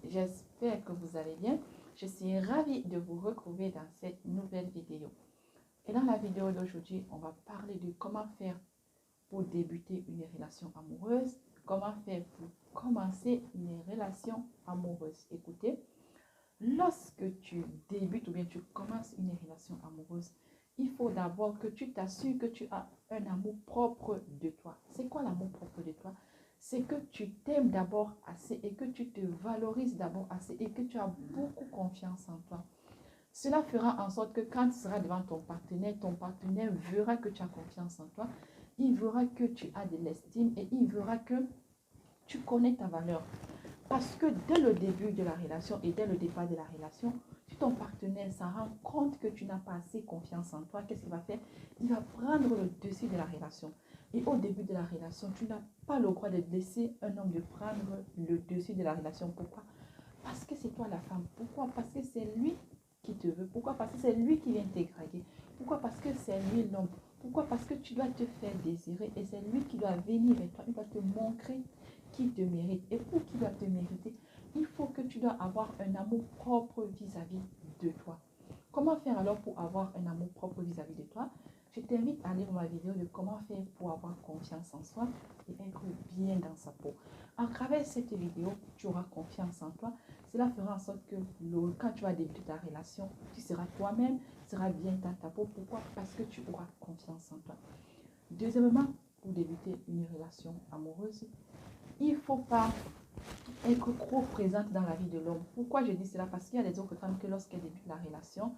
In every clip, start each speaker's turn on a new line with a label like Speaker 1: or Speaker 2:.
Speaker 1: j'espère que vous allez bien. Je suis ravie de vous retrouver dans cette nouvelle vidéo. Et dans la vidéo d'aujourd'hui, on va parler de comment faire pour débuter une relation amoureuse, comment faire pour commencer une relation amoureuse. Écoutez, lorsque tu débutes ou bien tu commences une relation amoureuse, il faut d'abord que tu t'assures que tu as un amour propre de toi. C'est quoi l'amour propre de toi? C'est que tu t'aimes d'abord assez et que tu te valorises d'abord assez et que tu as beaucoup confiance en toi. Cela fera en sorte que quand tu seras devant ton partenaire verra que tu as confiance en toi, il verra que tu as de l'estime et il verra que tu connais ta valeur. Parce que dès le début de la relation et dès le départ de la relation, si ton partenaire s'en rend compte que tu n'as pas assez confiance en toi, qu'est-ce qu'il va faire? Il va prendre le dessus de la relation. Et au début de la relation, tu n'as pas le droit de laisser un homme de prendre le dessus de la relation. Pourquoi? Parce que c'est toi la femme. Pourquoi? Parce que c'est lui qui te veut. Pourquoi? Parce que c'est lui qui vient t'égraguer. Pourquoi? Parce que c'est lui l'homme. Pourquoi? Parce que tu dois te faire désirer et c'est lui qui doit venir vers toi. Il va te montrer qui te mérite. Et pour qu'il doit te mériter, il faut que tu dois avoir un amour propre vis-à-vis de toi. Comment faire alors pour avoir un amour propre vis-à-vis de toi? Je t'invite à lire ma vidéo de comment faire pour avoir confiance en soi et être bien dans sa peau. À travers cette vidéo, tu auras confiance en toi. Cela fera en sorte que quand tu vas débuter ta relation, tu seras toi-même, tu seras bien dans ta peau. Pourquoi? Parce que tu auras confiance en toi. Deuxièmement, pour débuter une relation amoureuse, il ne faut pas être trop présente dans la vie de l'homme. Pourquoi je dis cela? Parce qu'il y a des autres femmes que lorsqu'elles débutent la relation,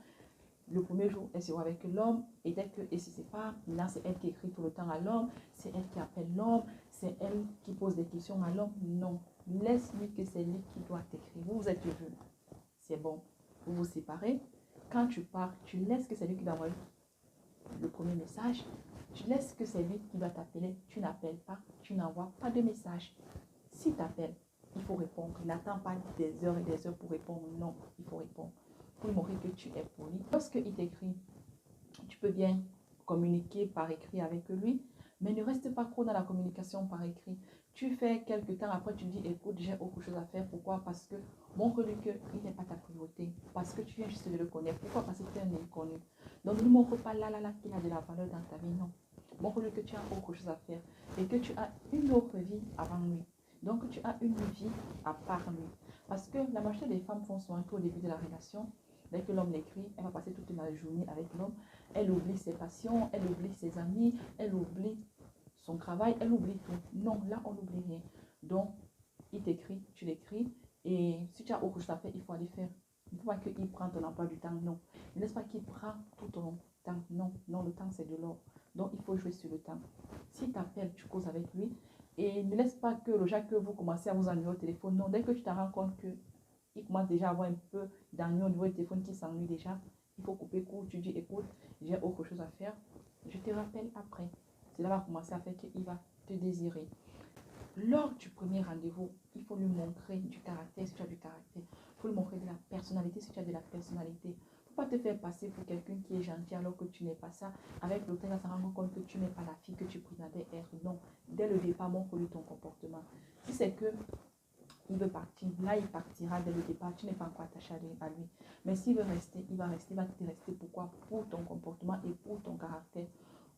Speaker 1: le premier jour, elle sera avec l'homme et dès qu'elle se sépare, là c'est elle qui écrit tout le temps à l'homme, c'est elle qui appelle l'homme, c'est elle qui pose des questions à l'homme. Non, laisse-lui que c'est lui qui doit t'écrire. Vous êtes heureux, c'est bon, vous vous séparez. Quand tu pars, tu laisses que c'est lui qui va envoyer le premier message. Tu laisses que c'est lui qui va t'appeler. Tu n'appelles pas, tu n'envoies pas de message. Si tu appelles, il faut répondre. N'attends pas des heures et des heures pour répondre. Non, il faut répondre. Pour lui montrer que tu es poli. Lorsqu'il t'écrit, tu peux bien communiquer par écrit avec lui, mais ne reste pas trop dans la communication par écrit. Tu fais quelques temps, après tu dis, écoute, j'ai autre chose à faire. Pourquoi? Parce que montre-lui qu'il n'est pas ta priorité. Parce que tu viens juste de le connaître. Pourquoi? Parce que tu es un inconnu. Donc ne montre pas là qu'il a de la valeur dans ta vie. Non. Montre-lui que tu as autre chose à faire et que tu as une autre vie avant lui. Donc tu as une vie à part lui. Parce que la majorité des femmes font soin au début de la relation. Dès que l'homme l'écrit, elle va passer toute la journée avec l'homme. Elle oublie ses passions, elle oublie ses amis, elle oublie son travail, elle oublie tout. Non, là, on n'oublie rien. Donc, il t'écrit, tu l'écris. Et si tu as autre chose à faire, il faut aller faire. Il ne faut pas qu'il prenne ton emploi du temps, non. Ne laisse pas qu'il prenne tout ton temps. Non, non, le temps, c'est de l'or. Donc, il faut jouer sur le temps. Si tu appelles, tu causes avec lui. Et ne laisse pas que le jour que vous commencez à vous ennuyer au téléphone. Non, dès que tu te rends compte que il commence déjà à avoir un peu d'ennui au niveau du téléphone, qui s'ennuie déjà, il faut couper court. Tu dis, écoute, j'ai autre chose à faire, je te rappelle après. Cela va commencer à faire qu'il va te désirer. Lors du premier rendez-vous, il faut lui montrer du caractère si tu as du caractère. Il faut lui montrer de la personnalité si tu as de la personnalité. Il ne faut pas te faire passer pour quelqu'un qui est gentil alors que tu n'es pas ça. Avec le temps, il va se rendre compte que tu n'es pas la fille que tu prétendais être. Non, dès le départ, montre-lui ton comportement. Si c'est que il veut partir, là il partira dès le départ, tu n'es pas encore attaché à lui. Mais s'il veut rester, il va rester, il va te rester. Pourquoi? Pour ton comportement et pour ton caractère.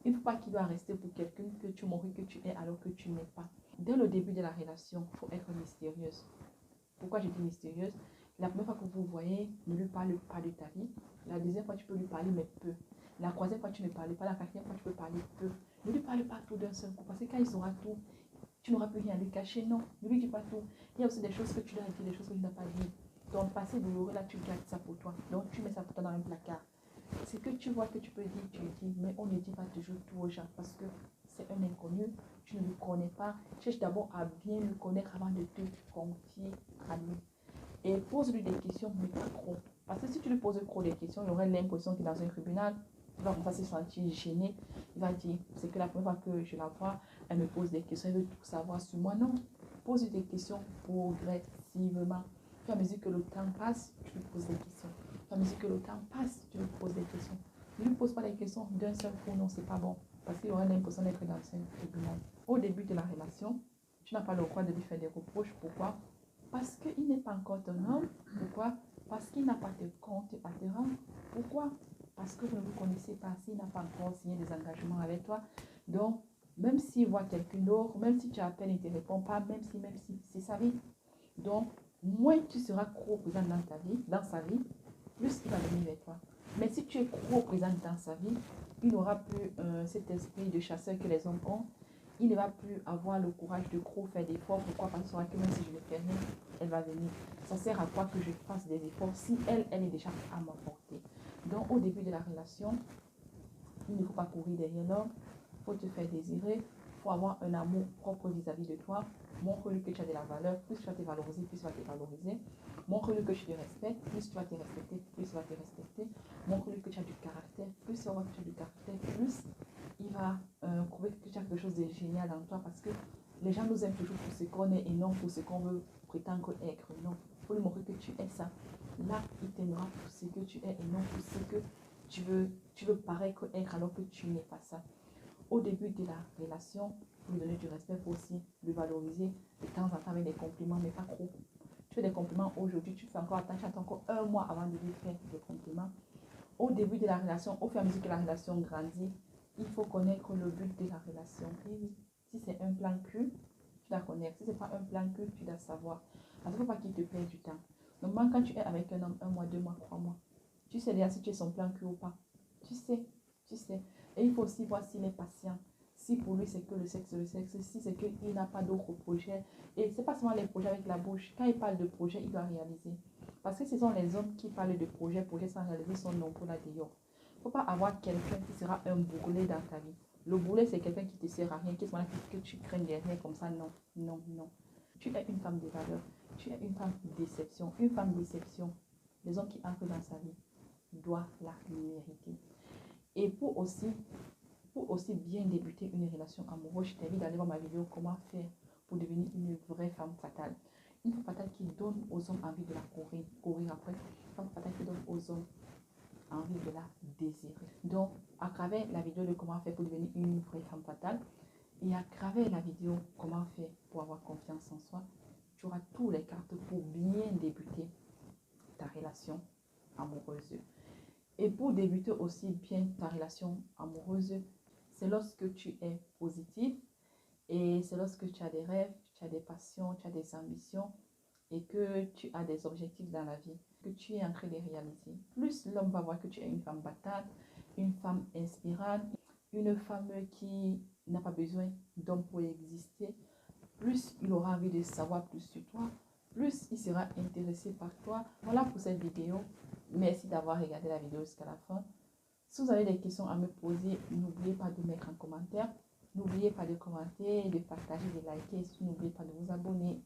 Speaker 1: Il ne faut pas qu'il doit rester pour quelqu'un que tu montres que tu es alors que tu n'es pas. Dès le début de la relation, il faut être mystérieuse. Pourquoi je dis mystérieuse? La première fois que vous voyez, ne lui parle pas de ta vie. La deuxième fois, tu peux lui parler, mais peu. La troisième fois, tu ne parles pas. La quatrième fois, tu peux parler peu. Ne lui parle pas tout d'un seul coup. Parce que quand il saura tout, tu n'auras plus rien à lui cacher. Non, ne lui dis pas tout. Il y a aussi des choses que tu dois dire, des choses que tu n'as pas dit. Ton passé douloureux, là, tu gardes ça pour toi. Donc, tu mets ça pour toi dans un placard. C'est que tu vois que tu peux dire, tu le dis, mais on ne dit pas toujours tout aux gens parce que c'est un inconnu, tu ne le connais pas. Cherche d'abord à bien le connaître avant de te confier à lui. Et pose-lui des questions, mais pas trop. Parce que si tu lui poses trop des questions, il aurait l'impression qu'il est dans un tribunal. Il va commencer à se sentir gêné. Il va dire, c'est que la première fois que je la vois, elle me pose des questions, elle veut tout savoir sur moi. Non, pose-lui des questions progressivement. À mesure que le temps passe, tu lui poses des questions. À mesure que le temps passe, tu lui poses des questions. Ne lui pose pas des questions d'un seul coup, non, c'est pas bon. Parce qu'il aurait l'impression d'être dans un tribunal. Au début de la relation, tu n'as pas le droit de lui faire des reproches. Pourquoi? Parce qu'il n'est pas encore ton homme. Pourquoi? Parce qu'il n'a pas de compte à te rendre. Pourquoi? Parce que vous ne vous connaissez pas, s'il n'a pas encore signé des engagements avec toi. Donc, même s'il voit quelqu'un d'autre, même si tu appelles, il ne te répond pas, même si c'est sa vie. Donc, moins tu seras trop présent dans ta vie, dans sa vie, plus il va venir vers toi. Mais si tu es trop présent dans sa vie, il n'aura plus cet esprit de chasseur que les hommes ont. Il ne va plus avoir le courage de trop faire d'efforts. Pourquoi? Parce que même si je ne fais rien, elle va venir. Ça sert à quoi que je fasse des efforts si elle est déjà à ma portée? Donc, au début de la relation, il ne faut pas courir derrière l'homme. Il faut te faire désirer. Il faut avoir un amour propre vis-à-vis de toi. Montre-lui que tu as de la valeur. Plus tu vas te valoriser, plus tu vas te valoriser. Montre-lui que tu te respectes. Plus tu vas te respecter, plus tu vas te respecter. Montre-lui que tu as du caractère. Plus tu vas voir que tu as du caractère, plus il va trouver que tu as quelque chose de génial en toi. Parce que les gens nous aiment toujours pour ce qu'on est et non pour ce qu'on veut prétendre être. Non, il faut lui montrer que tu es ça. Là, il t'aimera pour ce que tu es et non pour ce que tu veux paraître être alors que tu n'es pas ça. Au début de la relation, pour lui donner du respect, il faut aussi le valoriser de temps en temps avec des compliments, mais pas trop. Tu fais des compliments aujourd'hui, tu fais encore attention, attends encore un mois avant de lui faire des compliments. Au début de la relation, au fur et à mesure que la relation grandit, il faut connaître le but de la relation. Et oui, si c'est un plan cul, tu dois connaître. Si ce n'est pas un plan cul, tu dois savoir. Parce qu'il ne faut pas qu'il te perde du temps. Donc, quand tu es avec un homme, 1 mois, 2 mois, 3 mois, tu sais déjà si tu es son plan cul ou pas. Tu sais, tu sais. Et il faut aussi voir s'il est patient. Si pour lui c'est que le sexe, si c'est qu'il n'a pas d'autres projets. Et ce n'est pas seulement les projets avec la bouche. Quand il parle de projet, il doit réaliser. Parce que ce sont les hommes qui parlent de projets sans réaliser sont nombreux là d'ailleurs. Il ne faut pas avoir quelqu'un qui sera un bourrelet dans ta vie. Le boulet, c'est quelqu'un qui ne te sert à rien, qui que tu crains derrière comme ça. Non, non, non. Tu es une femme de valeur. Tu es une femme déception. Une femme déception. Les hommes qui entrent dans sa vie doivent la mériter. Et pour aussi bien débuter une relation amoureuse, je t'invite à aller voir ma vidéo comment faire pour devenir une vraie femme fatale. Une femme fatale qui donne aux hommes envie de la courir après. Une femme fatale qui donne aux hommes envie de la désirer. Donc, à travers la vidéo de comment faire pour devenir une vraie femme fatale et à travers la vidéo comment faire pour avoir confiance en soi, tu auras tous les cartes pour bien débuter ta relation amoureuse. Et pour débuter aussi bien ta relation amoureuse, c'est lorsque tu es positive et c'est lorsque tu as des rêves, tu as des passions, tu as des ambitions et que tu as des objectifs dans la vie, que tu es en train de réaliser. Plus l'homme va voir que tu es une femme battante, une femme inspirante, une femme qui n'a pas besoin d'homme pour exister, plus il aura envie de savoir plus sur toi, plus il sera intéressé par toi. Voilà pour cette vidéo. Merci d'avoir regardé la vidéo jusqu'à la fin. Si vous avez des questions à me poser, n'oubliez pas de mettre en commentaire. N'oubliez pas de commenter, de partager, de liker. N'oubliez pas de vous abonner.